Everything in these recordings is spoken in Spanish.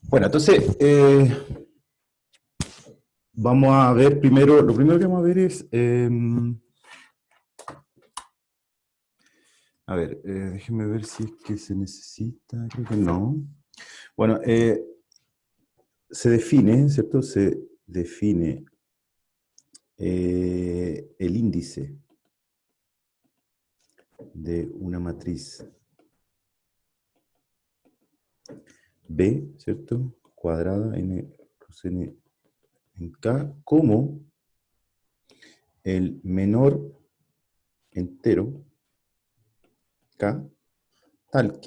Bueno, entonces, vamos a ver primero, lo primero que vamos a ver es, a ver, déjenme ver si es que se necesita, creo que no. Bueno, se define, ¿cierto? Se define el índice de una matriz B, ¿cierto? Cuadrada n plus n en K como el menor entero K tal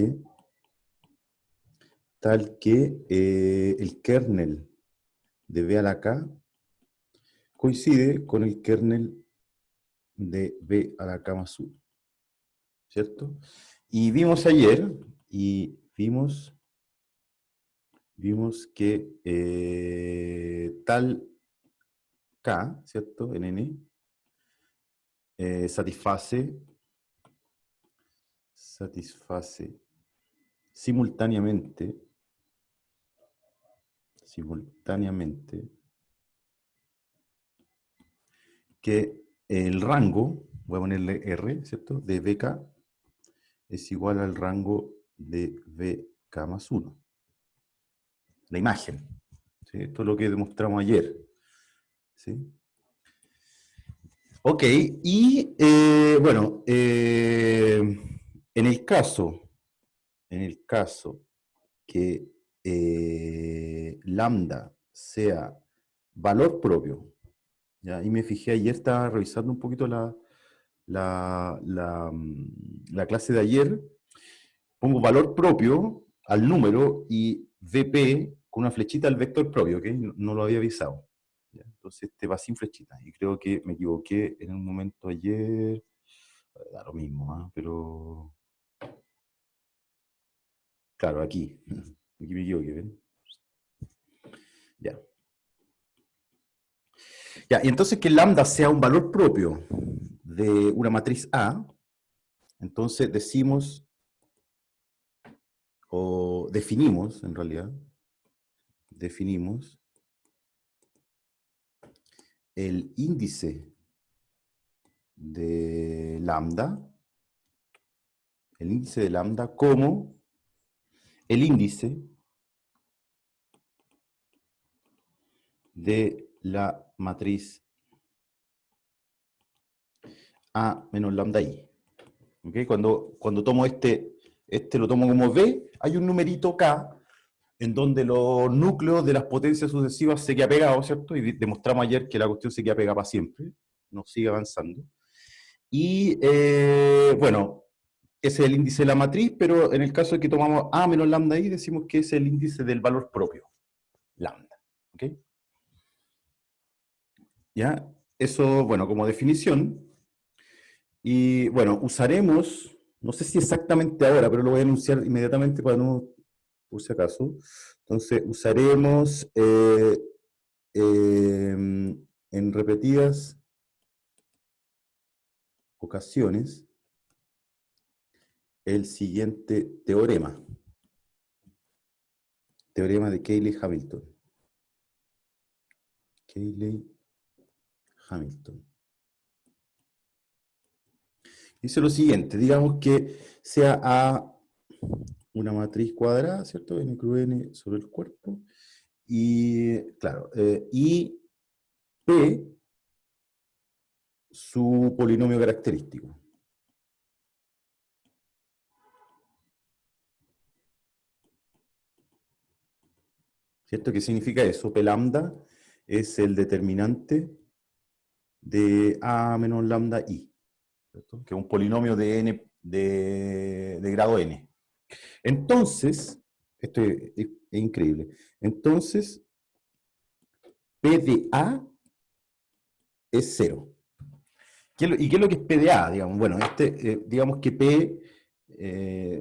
que el kernel de B a la K coincide con el kernel de B a la K más 1, ¿cierto? Y vimos ayer, y vimos que tal K, ¿cierto? En N, satisface simultáneamente que el rango, voy a ponerle R, ¿cierto? De BK es igual al rango de BK más 1. La imagen. ¿Sí? Esto es lo que demostramos ayer. ¿Sí? Ok, y bueno, en el caso que lambda sea valor propio, ¿ya? Y me fijé ayer, estaba revisando un poquito la clase de ayer, pongo valor propio al número y VP con una flechita al vector propio, ¿ok? No lo había avisado. ¿Ya? Entonces este va sin flechita. Y creo que me equivoqué en un momento ayer. Da lo mismo, ¿eh? Pero claro, aquí. Aquí me equivoqué, ¿ven? Ya. Ya, y entonces que lambda sea un valor propio de una matriz A, entonces decimos, o definimos en realidad, definimos el índice de lambda, como el índice de la matriz A menos lambda I. ¿Okay? Cuando tomo este lo tomo como B, hay un numerito K en donde los núcleos de las potencias sucesivas se queda pegado, ¿cierto? Y demostramos ayer que la cuestión se queda pegada para siempre, no sigue avanzando. Y bueno, ese es el índice de la matriz, pero en el caso de que tomamos A menos lambda I, decimos que es el índice del valor propio, lambda. ¿Ok? ¿Ya? Eso, bueno, como definición. Y bueno, usaremos, no sé si exactamente ahora, pero lo voy a anunciar inmediatamente para no, por si acaso. Entonces, usaremos en repetidas ocasiones el siguiente teorema. Teorema de Cayley-Hamilton. Cayley-Hamilton. Dice lo siguiente, digamos que sea A una matriz cuadrada, ¿cierto? N cruz N sobre el cuerpo. Y, claro, y P su polinomio característico. ¿Cierto? ¿Qué significa eso? P lambda es el determinante de A menos lambda I, ¿cierto? Que es un polinomio de n de grado n. Entonces, esto es increíble. Entonces, P de A es 0. ¿Y qué es lo que es P de A? Digamos? Bueno, digamos que P,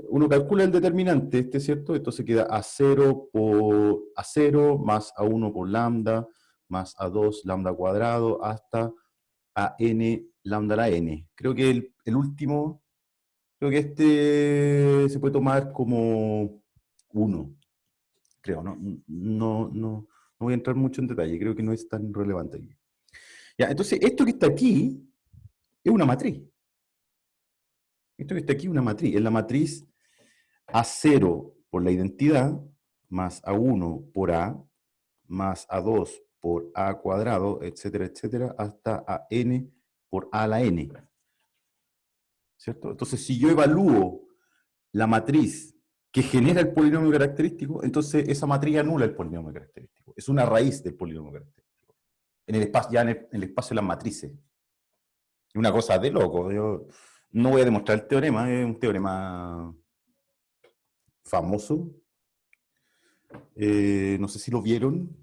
uno calcula el determinante, ¿cierto? Entonces queda A0 por A0 más A1 por lambda más A2 lambda cuadrado hasta AN lambda a la N. Creo que el último, creo que este se puede tomar como 1. creo, no voy a entrar mucho en detalle, creo que no es tan relevante aquí. Ya, entonces, esto que está aquí es una matriz. Esto que está aquí es una matriz. Es la matriz A0 por la identidad, más A1 por A, más A2 por A cuadrado, etcétera, etcétera, hasta AN por A a la N. ¿Cierto? Entonces, si yo evalúo la matriz que genera el polinomio característico, entonces esa matriz anula el polinomio característico. Es una raíz del polinomio característico. En el espacio, ya en el espacio de las matrices. Es una cosa de loco. Yo no voy a demostrar el teorema, es un teorema famoso. No sé si lo vieron,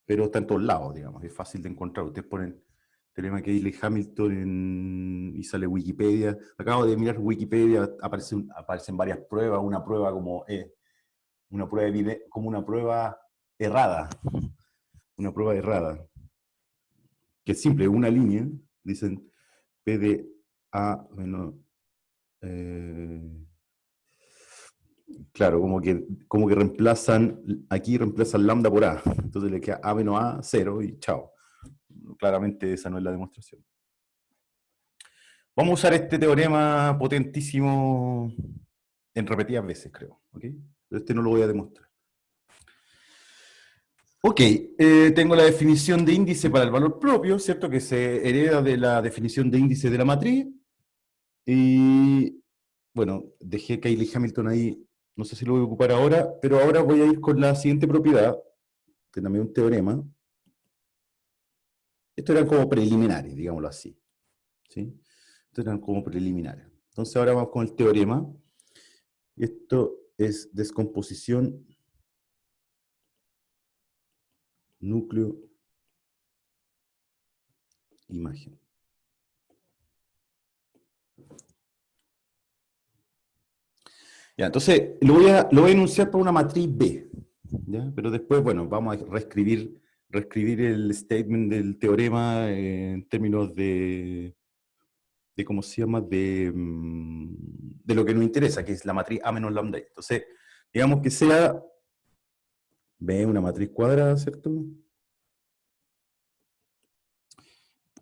pero está en todos lados, digamos. Es fácil de encontrar. Ustedes ponen teorema Cayley-Hamilton y sale Wikipedia. Acabo de mirar Wikipedia, aparecen varias pruebas. Una prueba como una prueba errada. Una prueba errada. Que es simple, una línea. Dicen P de A menos... claro, como que aquí reemplazan lambda por A. Entonces le queda A menos A, 0 y chao. Claramente esa no es la demostración. Vamos a usar este teorema potentísimo en repetidas veces, creo. ¿Okay? Este no lo voy a demostrar. Ok, tengo la definición de índice para el valor propio, ¿cierto? Que se hereda de la definición de índice de la matriz. Y bueno, dejé Cayley-Hamilton ahí, no sé si lo voy a ocupar ahora, pero ahora voy a ir con la siguiente propiedad, que también es un teorema. Estos eran como preliminares, digámoslo así. ¿Sí? Estos eran como preliminares. Entonces ahora vamos con el teorema. Esto es descomposición núcleo imagen. Ya, entonces lo voy a enunciar por una matriz B. ¿Ya? Pero después, bueno, vamos a reescribir el statement del teorema en términos de ¿cómo se llama? De lo que nos interesa, que es la matriz A menos lambda. Entonces, digamos que sea B una matriz cuadrada, ¿cierto?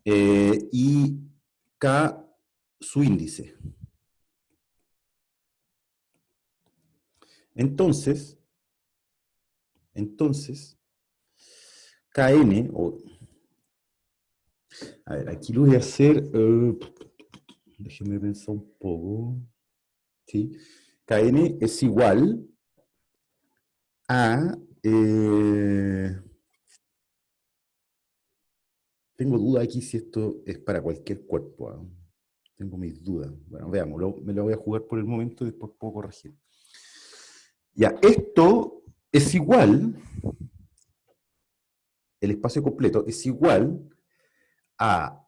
Y K su índice. Entonces, Kn, a ver, aquí lo voy a hacer, déjenme pensar un poco, ¿sí? Kn es igual a, tengo duda aquí si esto es para cualquier cuerpo, ¿eh? Tengo mis dudas. Bueno, veamos, me lo voy a jugar por el momento y después puedo corregir. Ya, esto es igual, el espacio completo es igual a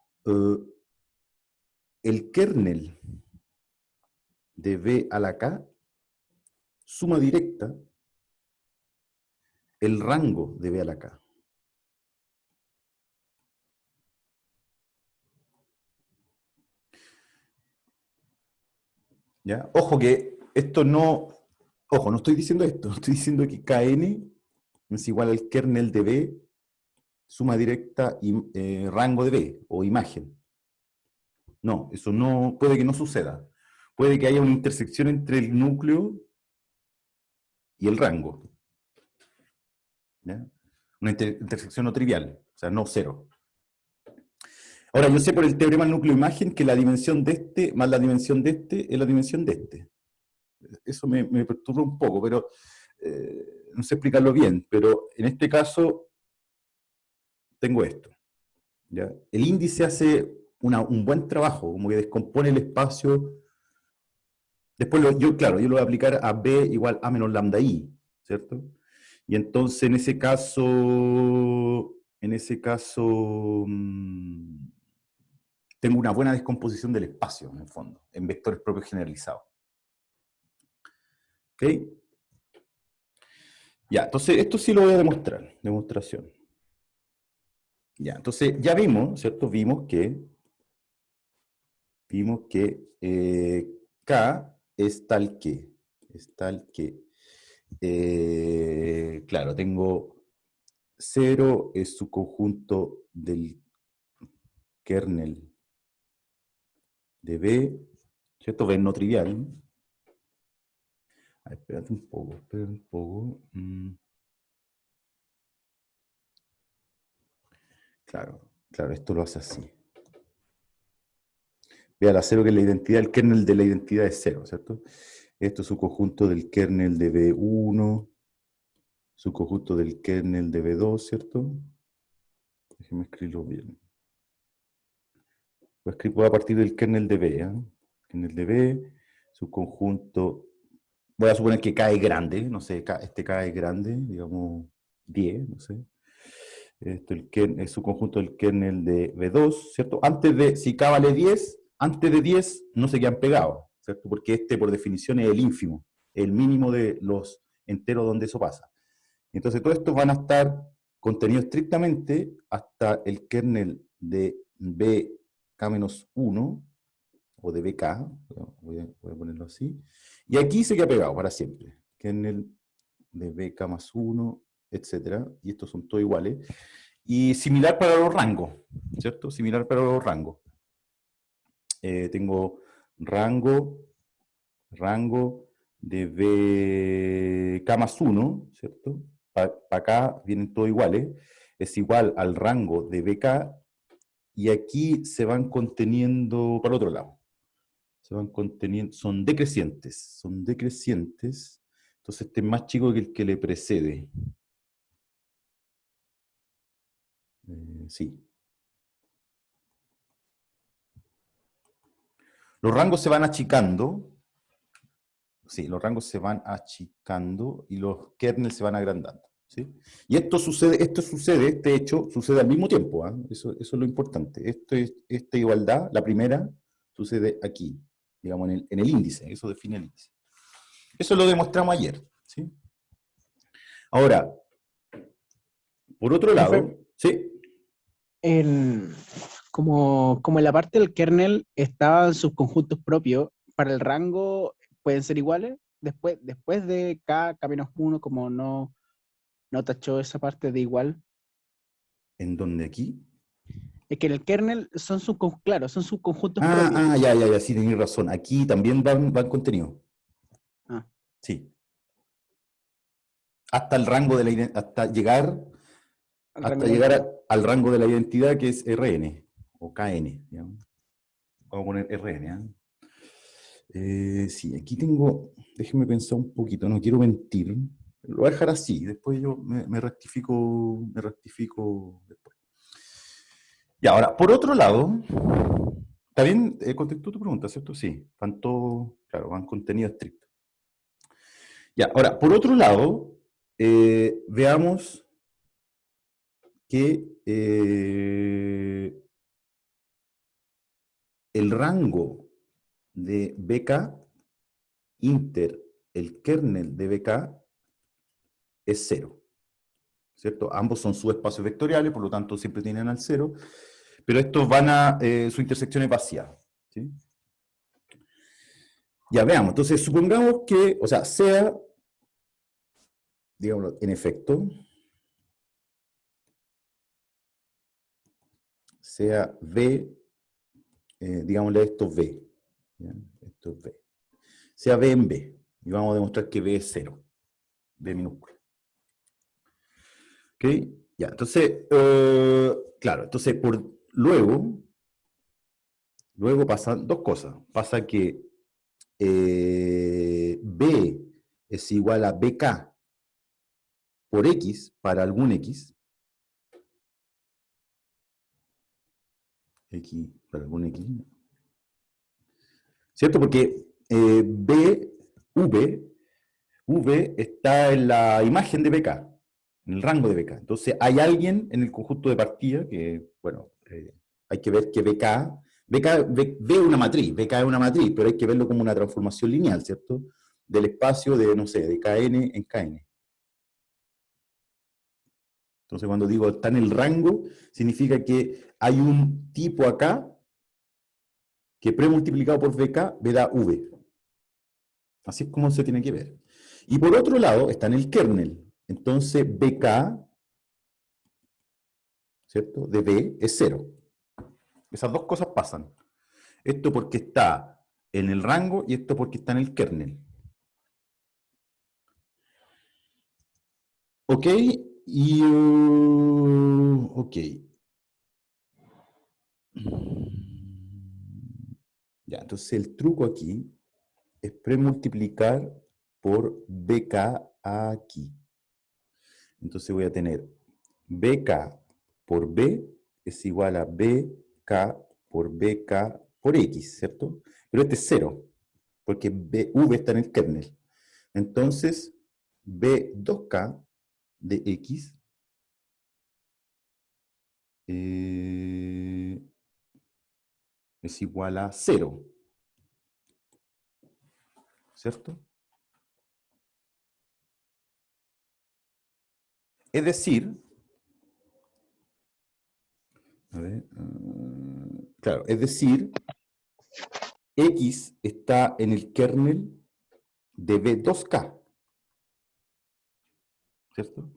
el kernel de B a la K, suma directa, el rango de B a la K. ¿Ya? Ojo que esto no, ojo, no estoy diciendo esto, estoy diciendo que Kn es igual al kernel de B, suma directa y rango de B, o imagen. No, eso no, puede que no suceda. Puede que haya una intersección entre el núcleo y el rango. ¿Ya? Una intersección no trivial, o sea, no cero. Ahora, yo sé por el teorema del núcleo imagen que la dimensión de este más la dimensión de este es la dimensión de este. Eso me perturba un poco, pero no sé explicarlo bien, pero en este caso tengo esto. ¿Ya? El índice hace un buen trabajo, como que descompone el espacio. Después, claro, yo lo voy a aplicar a B igual A menos lambda I, ¿cierto? Y entonces, en ese caso, tengo una buena descomposición del espacio, en el fondo, en vectores propios generalizados. ¿Ok? Ya, entonces, esto sí lo voy a demostrar, demostración. Ya, entonces, ya vimos, ¿cierto? Vimos que K es tal que claro, tengo 0 es su conjunto del kernel de B, ¿cierto? B no trivial. A ver, espérate un poco, espérate un poco. Claro, claro, esto lo hace así. Vea la 0 que es la identidad, el kernel de la identidad es 0, ¿cierto? Esto es su conjunto del kernel de B1, su conjunto del kernel de B2, ¿cierto? Déjenme escribirlo bien. Voy a partir del kernel de B, ¿eh? Kernel de B, su conjunto, voy a suponer que K es grande, no sé, este K es grande, digamos 10, no sé. Es su conjunto del kernel de B2, ¿cierto? Si K vale 10, antes de 10 no se quedan pegados, ¿cierto? Porque este por definición es el ínfimo, el mínimo de los enteros donde eso pasa. Entonces todos estos van a estar contenidos estrictamente hasta el kernel de BK-1 o de BK, voy a ponerlo así, y aquí se queda pegado para siempre. Kernel de BK más 1, etcétera, y estos son todos iguales. Y similar para los rangos, ¿cierto? Similar para los rangos. Tengo rango de BK más 1, ¿cierto? Para acá vienen todos iguales. Es igual al rango de BK y aquí se van conteniendo para el otro lado. Se van conteniendo, son decrecientes. Entonces este es más chico que el que le precede. Sí. Los rangos se van achicando. Sí, los rangos se van achicando y los kernels se van agrandando. ¿Sí? Y este hecho sucede al mismo tiempo. ¿Eh? Eso es lo importante. Esta igualdad, la primera, sucede aquí, digamos, en el índice. Eso define el índice. Eso lo demostramos ayer. ¿Sí? Ahora, por otro Profe, lado, sí, como en la parte del kernel estaban sus conjuntos propios, para el rango pueden ser iguales. Después de K-1, como no tachó esa parte de igual. ¿en dónde aquí? Es que en el kernel claro, son sus conjuntos propios. Ya, sí, tenéis razón. Aquí también van contenido. Ah, Sí. Hasta el rango de hasta llegar el rango de la identidad. al rango de la identidad que es Rn o Kn. Digamos. Vamos a poner Rn. Sí, aquí tengo, déjenme pensar un poquito, no quiero mentir. Lo voy a dejar así, después yo me rectifico después. Y ahora, por otro lado, ¿está bien? Contestó tu pregunta, ¿cierto? Sí, van todos, claro, van contenido estricto. Ya, ahora, por otro lado, veamos que el rango de BK inter el kernel de BK es 0, ¿cierto? Ambos son subespacios vectoriales, por lo tanto siempre tienen al 0, pero estos su intersección es vacía, ¿sí? Ya veamos, entonces supongamos que, o sea, digámoslo, en efecto, sea V, digámosle esto V, ¿ya? Esto es V, sea V en B, y vamos a demostrar que V es 0, V minúscula. ¿Ok? Ya, entonces, claro, entonces luego pasan dos cosas. Pasa que B es igual a BK por X para algún X para algún X, ¿cierto? Porque V está en la imagen de BK, en el rango de BK. Entonces hay alguien en el conjunto de partida que, bueno, hay que ver que V es una matriz, BK es una matriz, pero hay que verlo como una transformación lineal, ¿cierto? Del espacio de, no sé, de Kn en Kn. Entonces cuando digo está en el rango, significa que hay un tipo acá que premultiplicado por BK me da V. Así es como se tiene que ver. Y por otro lado está en el kernel. entonces BK, ¿cierto? De B es 0. Esas dos cosas pasan. Esto porque está en el rango y esto porque está en el kernel. ¿Ok? Y... ok. Ya, entonces el truco aquí es premultiplicar por BK aquí. Entonces voy a tener BK por B es igual a BK por BK por X, ¿cierto? Pero este es 0, porque V está en el kernel. Entonces, B2K de X es igual a 0, ¿cierto? Es decir, a ver, claro, es decir, X está en el kernel de B2K, ¿cierto?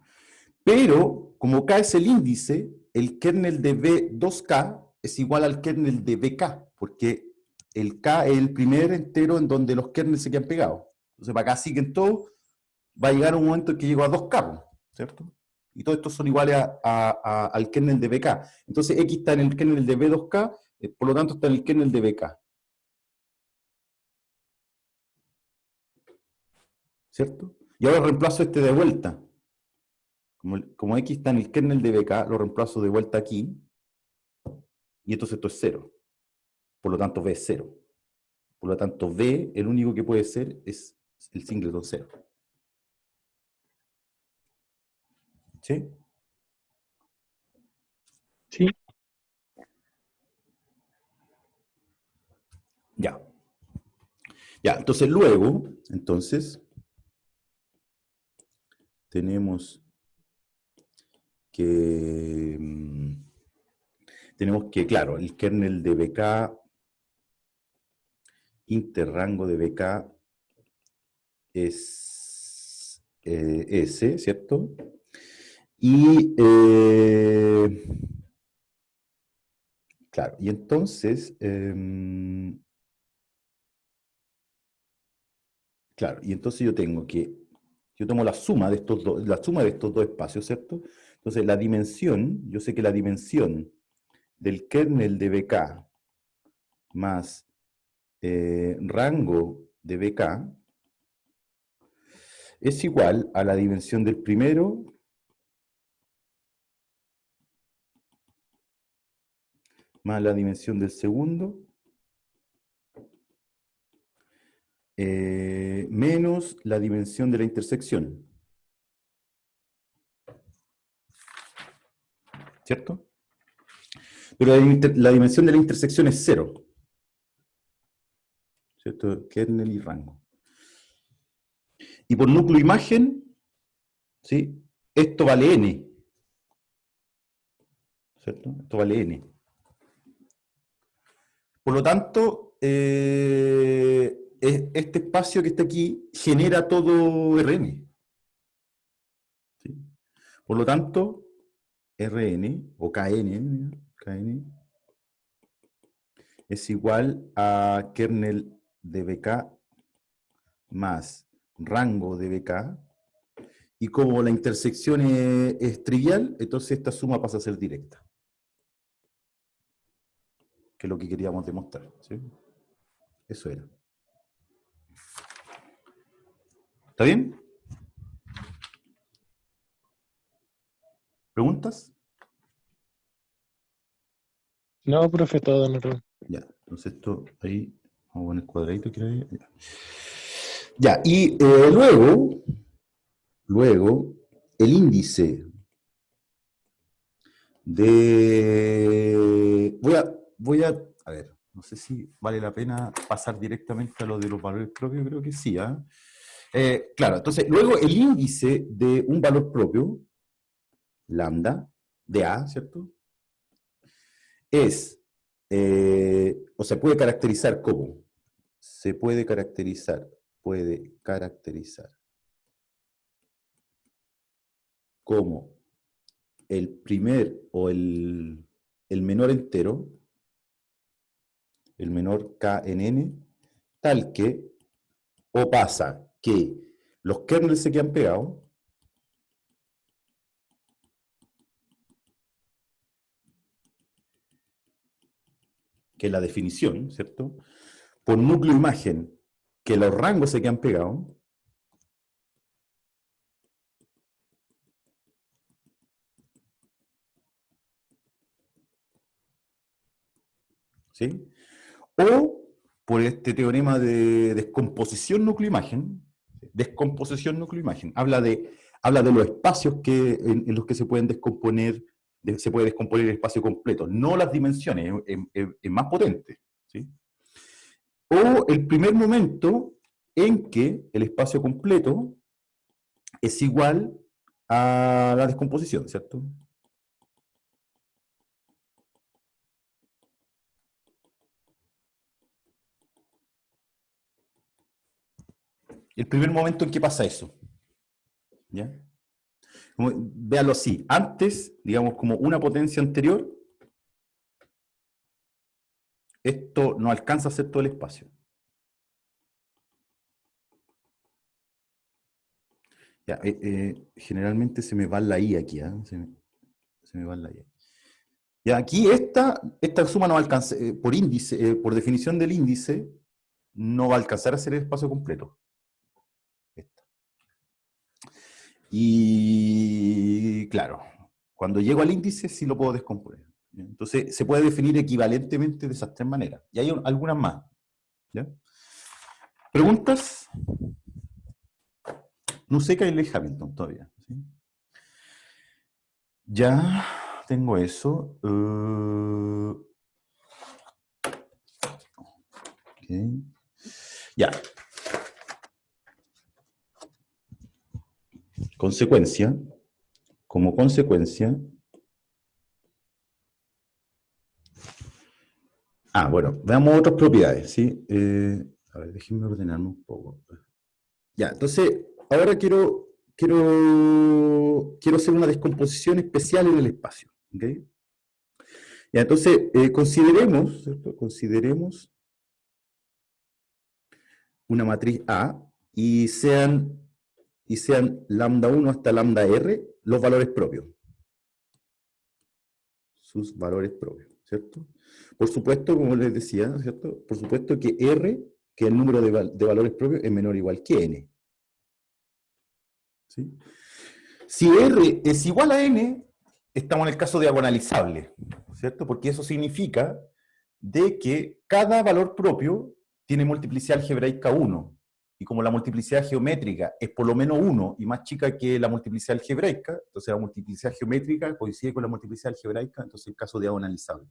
Pero, como K es el índice, el kernel de B2K es igual al kernel de BK, porque el K es el primer entero en donde los kernels se quedan pegados. Entonces, para acá siguen todos, va a llegar un momento en que llego a 2K, ¿cierto? Y todos estos son iguales al kernel de BK. Entonces, X está en el kernel de B2K, por lo tanto está en el kernel de BK, ¿cierto? Y ahora reemplazo este de vuelta. Como X está en el kernel de BK, lo reemplazo de vuelta aquí, y entonces esto es 0. Por lo tanto, B es 0. Por lo tanto, B, el único que puede ser es el singleton 0. ¿Sí? Sí. Ya. Ya, entonces luego, tenemos que, claro, el kernel de BK, interrango de BK es S, ¿cierto? Y, claro, y entonces, claro, y entonces yo tomo la suma de estos dos espacios, ¿cierto? Entonces la dimensión, yo sé que la dimensión del kernel de BK más rango de BK es igual a la dimensión del primero más la dimensión del segundo menos la dimensión de la intersección. ¿Cierto? Pero la dimensión de la intersección es 0. ¿Cierto? Kernel y rango. Y por núcleo imagen, ¿sí? Esto vale n. ¿Cierto? Esto vale n. Por lo tanto, este espacio que está aquí genera todo Rn. ¿Sí? Por lo tanto, Rn, o Kn es igual a kernel de BK más rango de BK, y como la intersección es trivial, entonces esta suma pasa a ser directa, que es lo que queríamos demostrar, ¿sí? Eso era. ¿Está bien? ¿Preguntas? No, profe, todo normal. Ya, entonces esto ahí, vamos a poner cuadradito que era ahí. Ya, y luego, el índice de... a ver, no sé si vale la pena pasar directamente a lo de los valores propios, creo que sí, ¿ah? Claro, entonces, luego el índice de un valor propio, lambda, de A, ¿cierto? Es, o se puede caracterizar como, puede caracterizar como el primer o el menor entero, el menor k en n, tal que o pasa que los kernels se quedan pegados, que es la definición, ¿cierto? Por núcleo imagen, que los rangos se quedan pegados, ¿sí? O por este teorema de descomposición núcleo-imagen, habla de los espacios en los que se pueden descomponer, se puede descomponer el espacio completo, no las dimensiones, es más potente, ¿sí? O el primer momento en que el espacio completo es igual a la descomposición, ¿cierto? El primer momento en que pasa eso, ¿ya? Véanlo así, antes, digamos, como una potencia anterior, esto no alcanza a ser todo el espacio. Ya, generalmente se me va la I aquí, ¿eh? Se me va la I. Ya, aquí esta suma no va a alcanzar, por índice, por definición del índice, no va a alcanzar a ser el espacio completo. Esta. Y claro, cuando llego al índice sí lo puedo descomponer. ¿Ya? Entonces se puede definir equivalentemente de esas tres maneras. Y hay algunas más. ¿Ya? ¿Preguntas? No sé qué hay Hamilton todavía. ¿Sí? Ya tengo eso. Okay. Ya. Consecuencia. Como consecuencia. Bueno, veamos otras propiedades, ¿sí? A ver, déjenme ordenarme un poco. Ya, entonces, ahora quiero hacer una descomposición especial en el espacio, ¿ok? Ya, entonces, consideremos, ¿cierto? Consideremos una matriz A y sean lambda 1 hasta lambda R los valores propios. Sus valores propios, ¿cierto? Por supuesto, como les decía, ¿cierto? Por supuesto que R, que es el número de valores propios, es menor o igual que N. ¿Sí? Si R es igual a N, estamos en el caso diagonalizable, ¿cierto? Porque eso significa de que cada valor propio tiene multiplicidad algebraica 1. Y como la multiplicidad geométrica es por lo menos 1 y más chica que la multiplicidad algebraica, entonces la multiplicidad geométrica coincide con la multiplicidad algebraica, entonces el caso diagonalizable.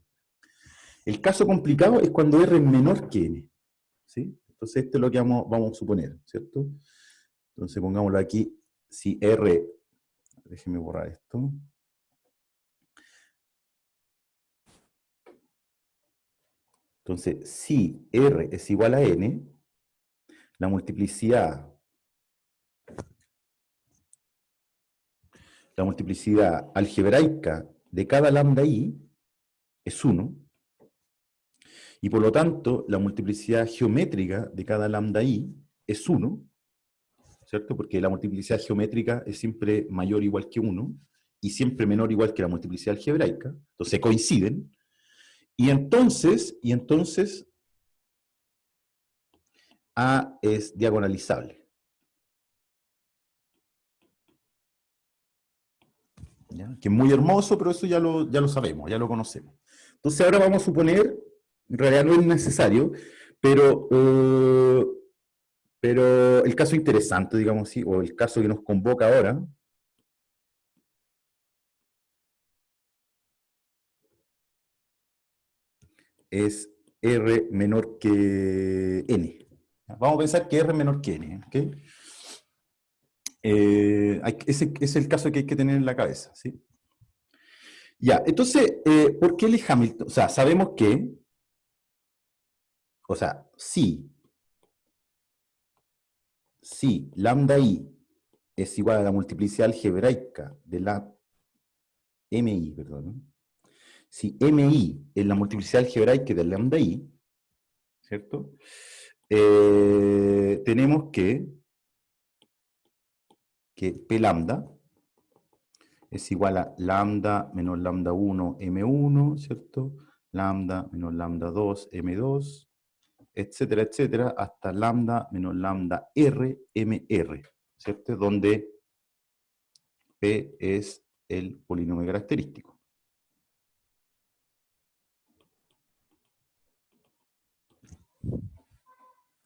El caso complicado es cuando R es menor que N. ¿Sí? Entonces esto es lo que vamos a suponer, ¿cierto? Entonces pongámoslo aquí, si R, déjenme borrar esto. Entonces, si R es igual a N, la multiplicidad algebraica de cada lambda I es 1, y por lo tanto la multiplicidad geométrica de cada lambda I es 1, ¿cierto? Porque la multiplicidad geométrica es siempre mayor o igual que 1, y siempre menor o igual que la multiplicidad algebraica, entonces coinciden, y entonces A es diagonalizable. ¿Ya? Que es muy hermoso, pero eso ya lo sabemos, ya lo conocemos. Entonces ahora vamos a suponer, en realidad no es necesario, pero, pero el caso interesante, digamos así, o el caso que nos convoca ahora, es R menor que N. Vamos a pensar que R es menor que N. ¿Okay? Ese es el caso que hay que tener en la cabeza. ¿Sí? Ya, entonces, ¿por qué el Hamilton? O sea, sabemos que, o sea, si lambda I es igual a la multiplicidad algebraica de la MI, perdón. Si MI es la multiplicidad algebraica del lambda I, ¿cierto? Tenemos que P lambda es igual a lambda menos lambda 1 M1, ¿cierto? Lambda menos lambda 2 M2, etcétera, etcétera, hasta lambda menos lambda R MR, ¿cierto? Donde P es el polinomio característico.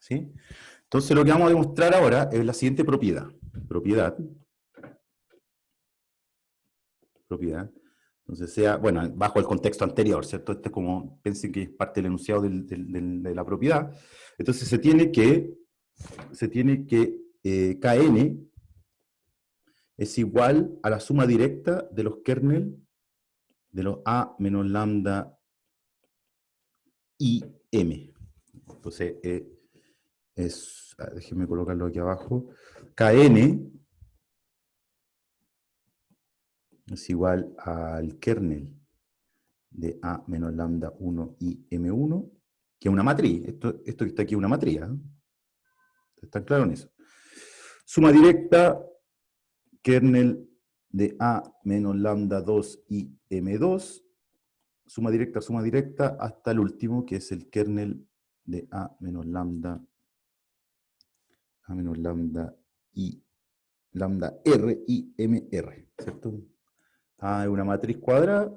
¿Sí? Entonces lo que vamos a demostrar ahora es la siguiente propiedad. Propiedad. Entonces sea, bueno, bajo el contexto anterior, ¿cierto? Este es como, piensen que es parte del enunciado de la propiedad. Entonces se tiene que Kn es igual a la suma directa de los kernel de los A menos lambda I M. Entonces, déjenme colocarlo aquí abajo. Kn es igual al kernel de A menos lambda 1 I M1, que es una matriz. Esto que está aquí es una matriz. ¿Están claros en eso? Suma directa, kernel de A menos lambda 2 I M2, suma directa, hasta el último, que es el kernel de A menos lambda I, lambda R I M R, ¿cierto? A es una matriz cuadrada,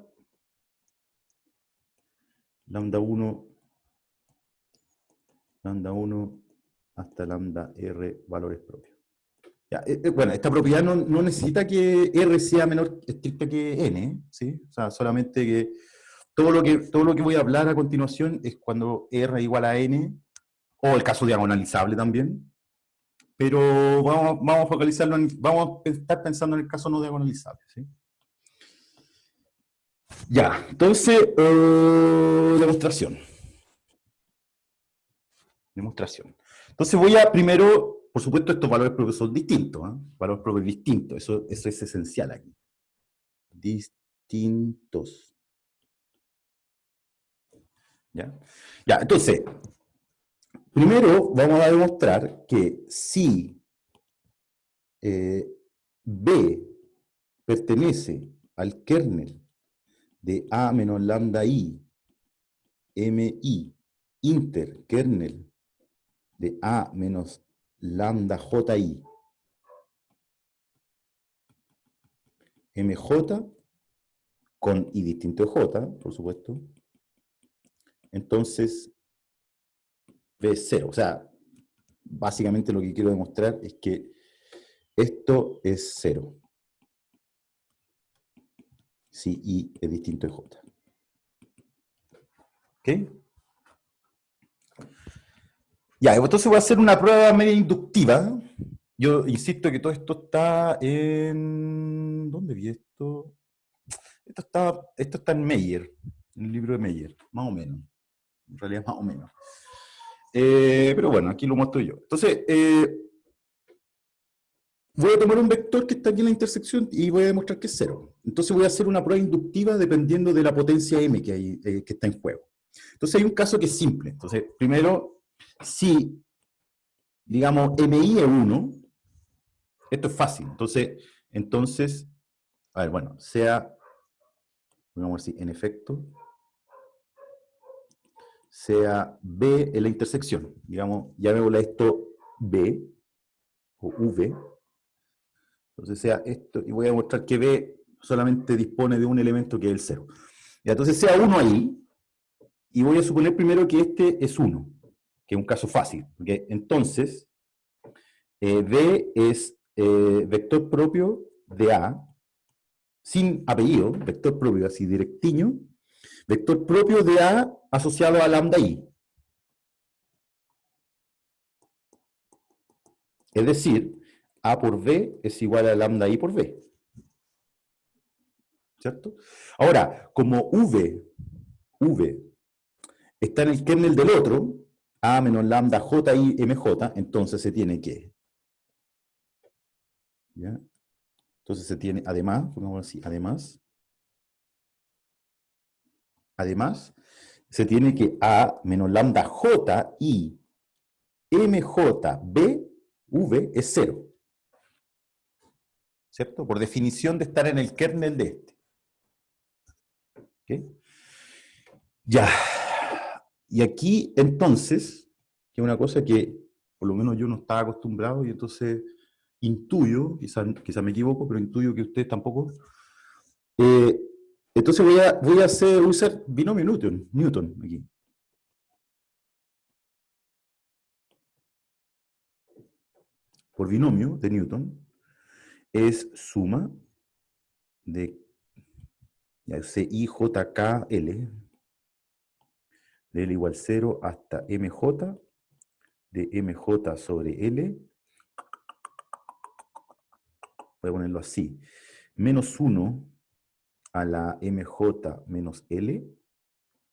lambda 1 hasta lambda R valores propios. Ya, bueno, esta propiedad no necesita que R sea menor estricta que N, ¿sí? O sea, solamente que todo lo que voy a hablar a continuación es cuando R es igual a N, o el caso diagonalizable también, pero vamos a focalizarlo vamos a estar pensando en el caso no diagonalizable, ¿sí? Ya, entonces, demostración. Entonces voy a primero, por supuesto, estos valores propios son distintos, valores propios distintos, eso es esencial aquí. Distintos. ¿Ya? Ya, entonces, primero vamos a demostrar que si B pertenece al kernel de A menos lambda I, MI, inter kernel de A menos lambda JI, MJ, con I distinto de J, por supuesto, entonces B es 0. O sea, básicamente lo que quiero demostrar es que esto es 0. Si I es distinto de J. ¿Ok? Ya, entonces voy a hacer una prueba media inductiva. Yo insisto que todo esto está en... ¿Dónde vi esto? Esto está en Meyer, en el libro de Meyer, más o menos. En realidad, más o menos. Pero bueno, aquí lo muestro yo. Entonces, voy a tomar un vector que está aquí en la intersección y voy a demostrar que es 0. Entonces voy a hacer una prueba inductiva dependiendo de la potencia m que, hay, que está en juego. Entonces hay un caso que es simple. Entonces, primero, si, digamos, mi es 1, esto es fácil. Entonces, a ver, bueno, sea, digamos así, en efecto, sea B en la intersección. Digamos, llamémosle esto B, o V. Entonces sea esto, y voy a demostrar que B solamente dispone de un elemento que es el 0. Y entonces sea 1 ahí, y voy a suponer primero que este es 1, que es un caso fácil. ¿Okay? Entonces, B es vector propio de A, sin apellido, vector propio así directiño, vector propio de A asociado a lambda I. Es decir, A por B es igual a lambda I por B. ¿Cierto? Ahora, como V está en el kernel del otro, A menos lambda JI MJ, entonces se tiene que ¿Ya? Entonces se tiene, además, pongámoslo así, además, se tiene que A menos lambda J I MJ B V es 0. ¿Cierto? Por definición de estar en el kernel de este. ¿Ok? Ya. Y aquí, entonces, que es una cosa que por lo menos yo no estaba acostumbrado y entonces intuyo, quizá me equivoco, pero intuyo que ustedes tampoco. Entonces voy a usar binomio Newton aquí. Por binomio de Newton es suma de, ya sé, IJKL, de L igual 0 hasta MJ, de MJ sobre L, voy a ponerlo así, menos 1 a la MJ menos L,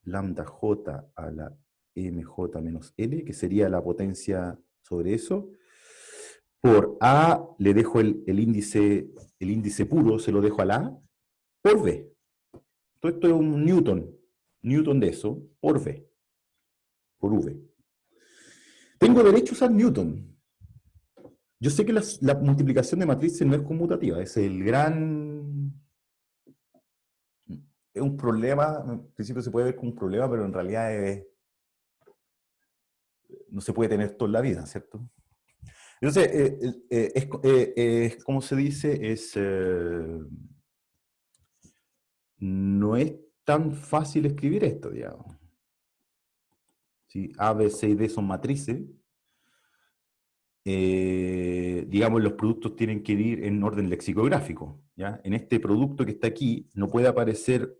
lambda J a la MJ menos L, que sería la potencia sobre eso. Por A le dejo el índice puro, se lo dejo a la A, por B. Todo esto es un Newton de eso, por V, por V. Tengo derecho a usar Newton. Yo sé que la multiplicación de matrices no es conmutativa, es el gran... Es un problema, en principio se puede ver como un problema, pero en realidad no se puede tener todo en la vida, ¿cierto? Entonces, ¿cómo se dice? No es tan fácil escribir esto, digamos. ¿Sí? A, B, C y D son matrices. Digamos, los productos tienen que ir en orden lexicográfico. ¿Ya? En este producto que está aquí, no puede aparecer,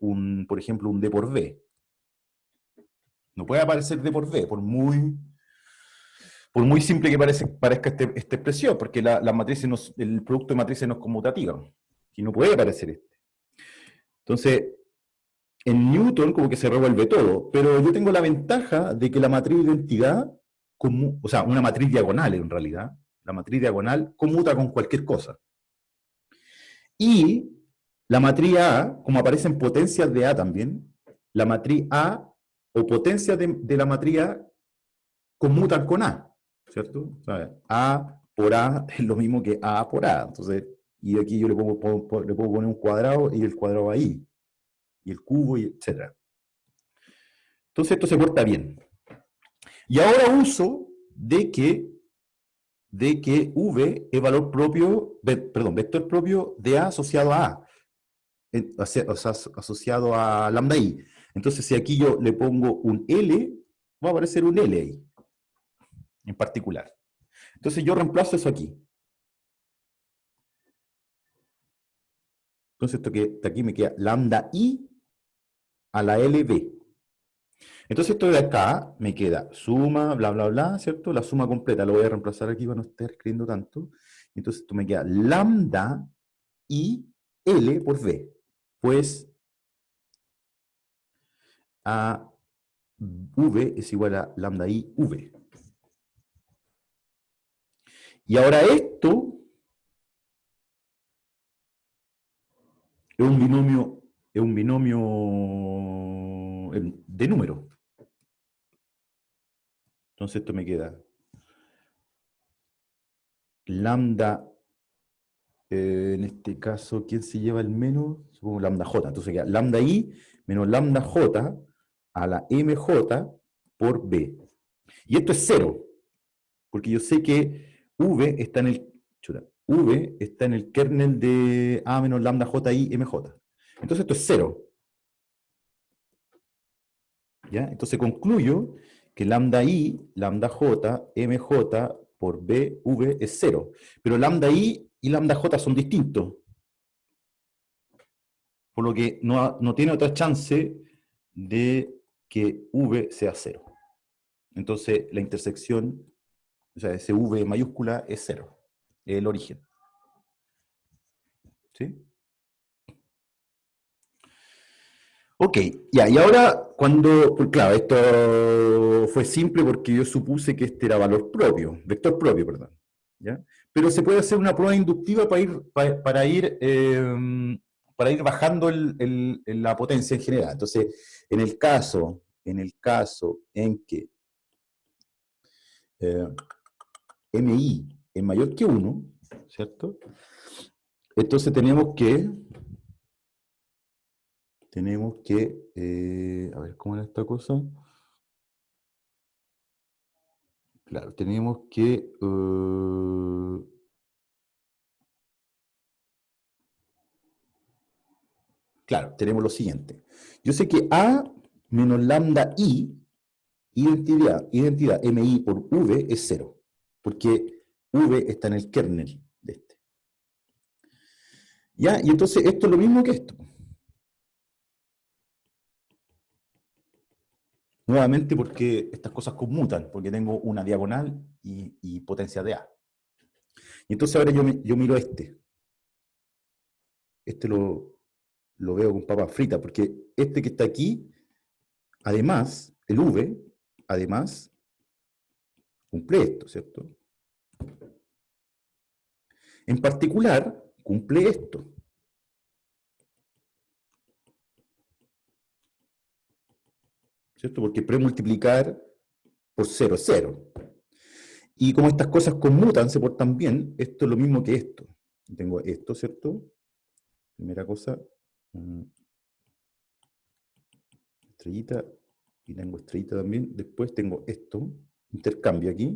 por ejemplo, un D por B. No puede aparecer D por B, por muy simple que parezca esta expresión, porque el producto de matrices no es conmutativa. Y no puede aparecer este. Entonces, en Newton como que se revuelve todo, pero yo tengo la ventaja de que la matriz de identidad, o sea, una matriz diagonal en realidad, la matriz diagonal conmuta con cualquier cosa. Y la matriz A, como aparecen potencias de A también, la matriz A o potencias de la matriz A conmutan con A, ¿cierto? O sea, A por A es lo mismo que A por A. Entonces, y aquí yo le puedo poner un cuadrado y el cuadrado va ahí, y el cubo, y etc. Entonces esto se porta bien. Y ahora uso de que V es valor propio, perdón, vector propio de A asociado a A, o sea, asociado a lambda I. Entonces si aquí yo le pongo un L, va a aparecer un L ahí, en particular. Entonces yo reemplazo eso aquí. Entonces esto que aquí me queda lambda I a la LB. Entonces esto de acá me queda suma, bla, bla, bla, ¿cierto? La suma completa, lo voy a reemplazar aquí para no estar escribiendo tanto. Entonces esto me queda lambda I L por V. Pues a V es igual a lambda I V. Y ahora esto es un binomio de números. Entonces esto me queda lambda, en este caso, ¿quién se lleva el menos? Supongo lambda J. Entonces queda lambda I menos lambda J a la MJ por B. Y esto es 0, porque yo sé que V está en el kernel de A menos lambda J I MJ. Entonces esto es 0. ¿Ya? Entonces concluyo que lambda I, lambda J, MJ por B, V es 0. Pero lambda I y lambda J son distintos. Por lo que no tiene otra chance de que V sea 0. Entonces la intersección, o sea, ese V mayúscula es 0. Es el origen. ¿Sí? Ok, ya, y ahora pues claro, esto fue simple porque yo supuse que este era valor propio, vector propio, perdón. ¿ya? Pero se puede hacer una prueba inductiva para ir bajando la potencia en general. Entonces, en el caso en que MI es mayor que 1, ¿cierto? Entonces tenemos que, a ver, ¿cómo era esta cosa? Claro, tenemos que, claro, tenemos lo siguiente. Yo sé que A menos lambda I, identidad MI por V es 0, porque V está en el kernel de este. ¿Ya? Y entonces esto es lo mismo que esto. Nuevamente porque estas cosas conmutan, porque tengo una diagonal y potencia de A. Y entonces ahora yo miro este. Este lo veo con papas fritas, porque este que está aquí, además, el V, además, cumple esto, ¿cierto? En particular, cumple esto. ¿Cierto? Porque premultiplicar por 0 es 0. Y como estas cosas conmutan, se portan bien, esto es lo mismo que esto. Tengo esto, ¿cierto? Primera cosa, estrellita, y tengo estrellita también. Después tengo esto, intercambio aquí.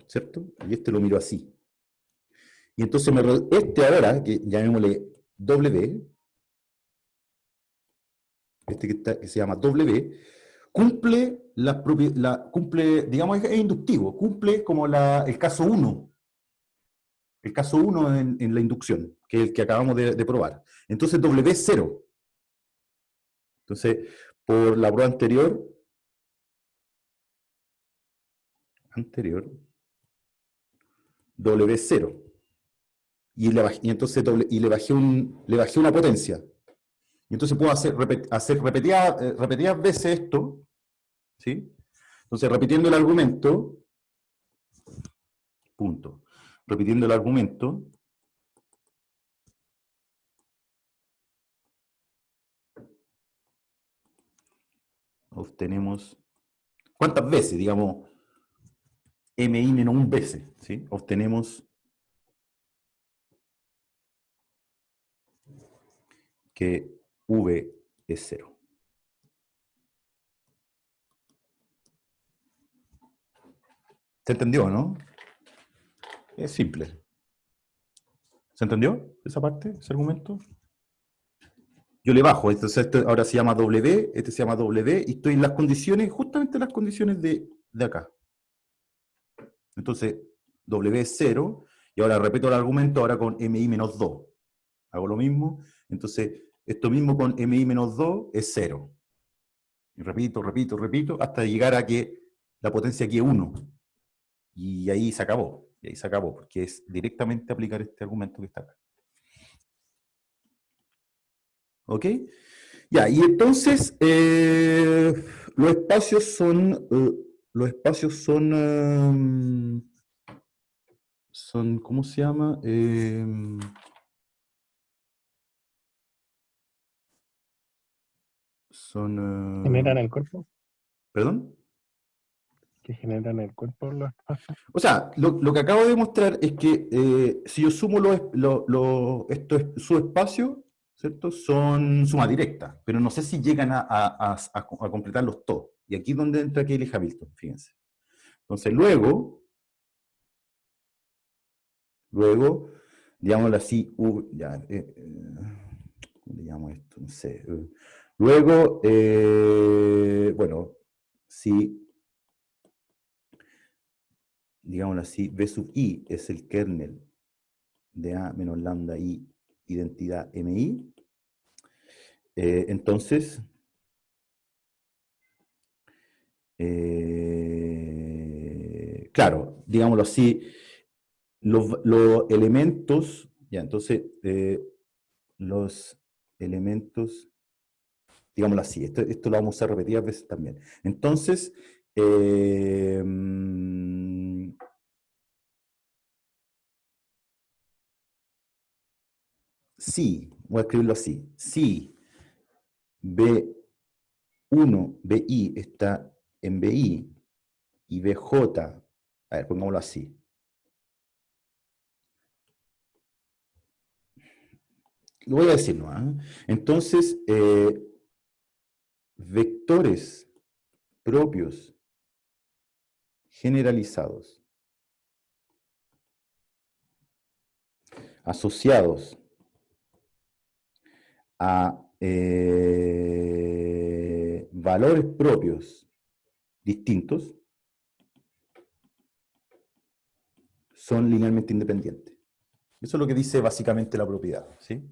¿Cierto? Y este lo miro así. Y entonces este ahora, que llamémosle W, este que se llama W, cumple, digamos, es inductivo, cumple como el caso 1. El caso 1 en la inducción, que es el que acabamos de probar. Entonces W es 0. Entonces, por la prueba anterior, W es 0. Y le bajé una potencia. Y entonces puedo hacer repetidas veces esto, ¿sí? Entonces, repitiendo el argumento, punto. Repitiendo el argumento, obtenemos, ¿cuántas veces? Digamos, MI menos 1 veces, ¿sí? Obtenemos que V es 0. ¿Se entendió, no? Es simple. ¿Se entendió esa parte, ese argumento? Yo le bajo, entonces este ahora se llama W, este se llama W, y estoy en las condiciones, justamente las condiciones de acá. Entonces, W es 0, y ahora repito el argumento ahora con MI menos 2. Hago lo mismo, entonces esto mismo con MI menos 2 es 0. Y repito, hasta llegar a que la potencia aquí es 1. Y ahí se acabó, porque es directamente aplicar este argumento que está acá. ¿Ok? Ya, y entonces los espacios son, ¿cómo se llama? ¿Generan el cuerpo? ¿Perdón? ¿Que generan el cuerpo los espacios? O sea, lo que acabo de demostrar es que si yo sumo estos subespacios, ¿cierto? Son suma directa, pero no sé si llegan a completarlos todos. Y aquí es donde entra Cayley Hamilton, fíjense. Entonces, luego, digámoslo así, ¿cómo le llamo esto? No sé. Luego, bueno, si digámoslo así, B sub I es el kernel de A menos lambda I, identidad MI, entonces, claro, digámoslo así, los elementos, ya, entonces, los elementos Digámoslo así, esto lo vamos a usar repetidas veces también. Entonces, sí, voy a escribirlo así, si B1, BI está en BI y BJ, a ver, pongámoslo así. Lo voy a decir, ¿no? Entonces, vectores propios generalizados asociados a valores propios distintos son linealmente independientes. Eso es lo que dice básicamente la propiedad, ¿sí?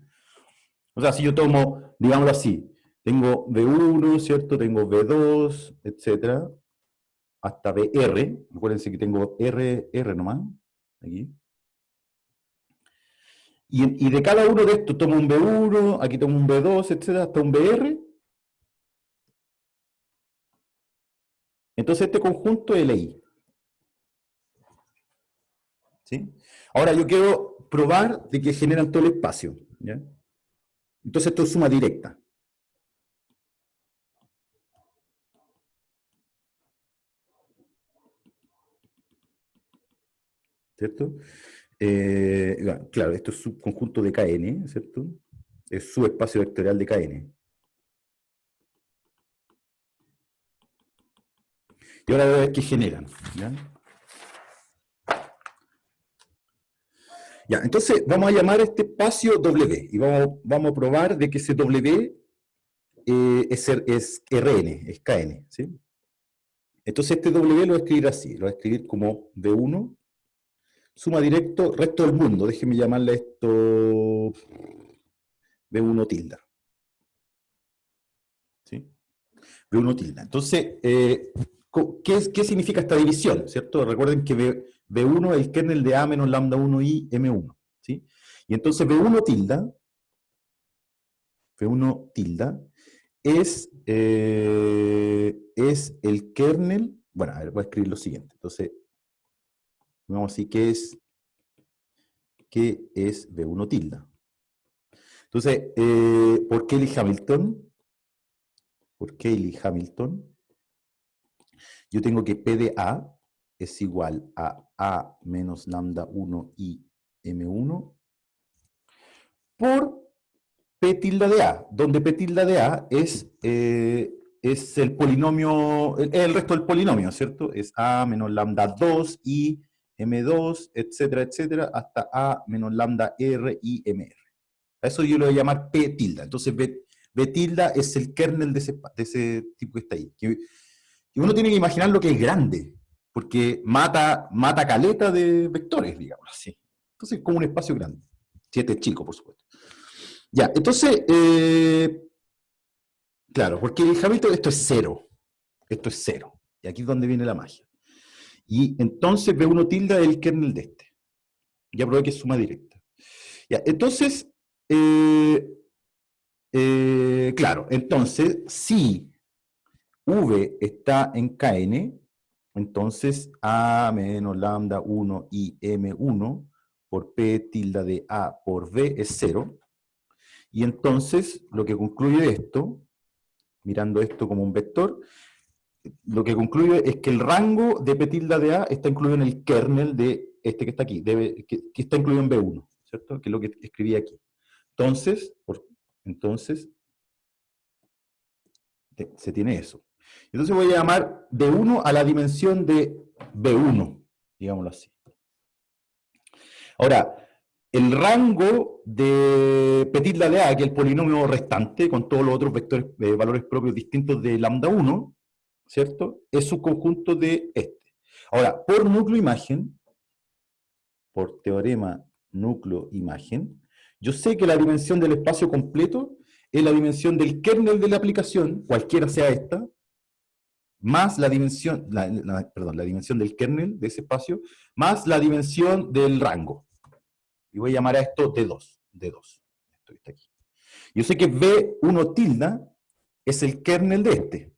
O sea, si yo tomo, digámoslo así, tengo B1, ¿cierto? Tengo B2, etcétera, hasta BR. Acuérdense que tengo R nomás, aquí. Y de cada uno de estos tomo un B1, aquí tomo un B2, etcétera, hasta un BR. Entonces este conjunto es LI. ¿Sí? Ahora yo quiero probar de que generan todo el espacio, ¿ya? Entonces esto es suma directa. ¿Cierto? Claro, esto es subconjunto de Kn, ¿cierto? Es subespacio vectorial de Kn. Y ahora voy a ver qué generan, ¿ya? Ya, entonces vamos a llamar a este espacio W y vamos a probar de que ese W es Rn, es Kn, ¿sí? Entonces este W lo voy a escribir así, lo voy a escribir como V1, suma directo, resto del mundo, déjenme llamarle esto V1 tilde. ¿Sí? V1 tilde. Entonces, ¿qué significa esta división? ¿Cierto? Recuerden que V1 es el kernel de A menos lambda 1 i M1. ¿Sí? Y entonces V1 tilde es el kernel, bueno, a ver, voy a escribir lo siguiente. Entonces, vamos a decir ¿qué es V1 tilde? Entonces, por Cayley Hamilton, yo tengo que P de A es igual a menos lambda 1 i M1 por P tilde de A, donde P tilde de A es el polinomio, el resto del polinomio, ¿cierto? Es A menos lambda 2 i M2, etcétera, etcétera, hasta A menos lambda R i MR. A eso yo lo voy a llamar P tilde. Entonces B tilde es el kernel de ese tipo que está ahí. Y uno tiene que imaginar lo que es grande, porque mata caleta de vectores, digamos así. Entonces es como un espacio grande. Si este es chico, por supuesto. Ya, entonces, claro, porque el Hamilton, esto es cero. Esto es cero. Y aquí es donde viene la magia. Y entonces B1 tilde es el kernel de este. Ya probé que es suma directa. Ya, entonces, claro, entonces, si V está en Kn, entonces A menos lambda 1 i M1 por P tilde de A por V es 0. Y entonces, lo que concluye esto, mirando esto como un vector, lo que concluye es que el rango de P tilde de A está incluido en el kernel de este que está aquí, que está incluido en B1, ¿cierto? Que es lo que escribí aquí. Entonces, se tiene eso. Entonces voy a llamar B1 a la dimensión de B1, digámoslo así. Ahora, el rango de P tilde de A, que es el polinomio restante, con todos los otros vectores, valores propios distintos de lambda 1, ¿cierto? Es subconjunto de este. Ahora, por núcleo imagen, por teorema núcleo-imagen, yo sé que la dimensión del espacio completo es la dimensión del kernel de la aplicación, cualquiera sea esta, más la dimensión, la dimensión del kernel de ese espacio, más la dimensión del rango. Y voy a llamar a esto D2. Esto está aquí. Yo sé que B1 tilde es el kernel de este.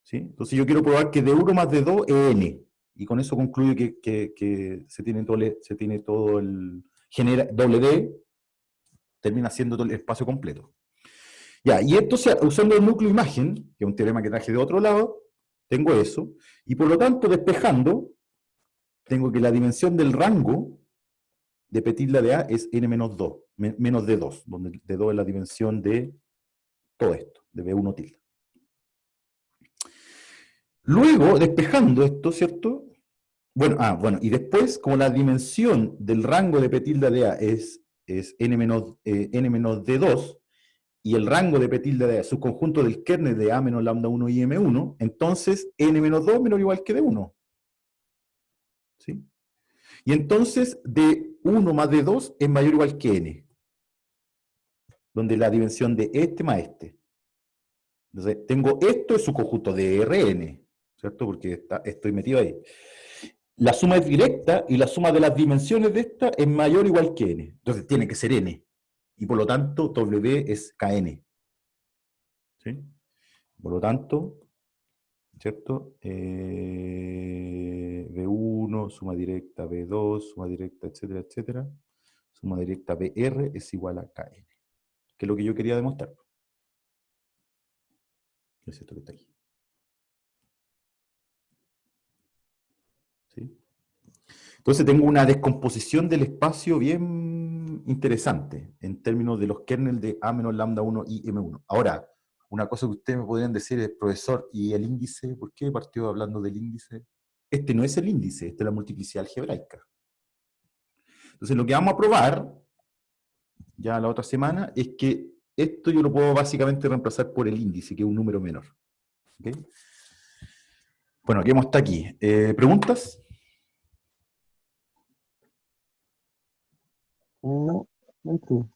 ¿Sí? Entonces yo quiero probar que D1 más D2 es N. Y con eso concluyo que se tiene todo el... genera doble D, termina siendo todo el espacio completo. Ya, y esto usando el núcleo imagen, que es un teorema que traje de otro lado, tengo eso, y por lo tanto, despejando, tengo que la dimensión del rango de petitla de A es n menos 2, menos D2, donde D2 es la dimensión de todo esto, de B1 tilde. Luego, despejando esto, ¿cierto? Bueno, y después, como la dimensión del rango de petilda de A es n menos D2, y el rango de petilda de A, subconjunto del kernel de A menos lambda 1 y M1, entonces n menos 2 menor o igual que D1. ¿Sí? Y entonces D1 más D2 es mayor o igual que N, donde la dimensión de este más este. Entonces, tengo esto es subconjunto de Rn, ¿cierto? Porque estoy metido ahí. La suma es directa y la suma de las dimensiones de esta es mayor o igual que N. Entonces, tiene que ser N. Y por lo tanto, W es Kn. ¿Sí? Por lo tanto, ¿cierto? B1, suma directa B2, suma directa, etcétera, etcétera. Suma directa BR es igual a Kn. Que es lo que yo quería demostrar. Es esto que está aquí. ¿Sí? Entonces tengo una descomposición del espacio bien interesante en términos de los kernels de A menos lambda 1 y M1. Ahora, una cosa que ustedes me podrían decir es, profesor, ¿y el índice? ¿Por qué partió hablando del índice? Este no es el índice, esta es la multiplicidad algebraica. Entonces lo que vamos a probar, ya la otra semana, es que esto yo lo puedo básicamente reemplazar por el índice, que es un número menor. ¿Okay? Bueno, ¿qué hemos hasta aquí? ¿Preguntas? No, no tú.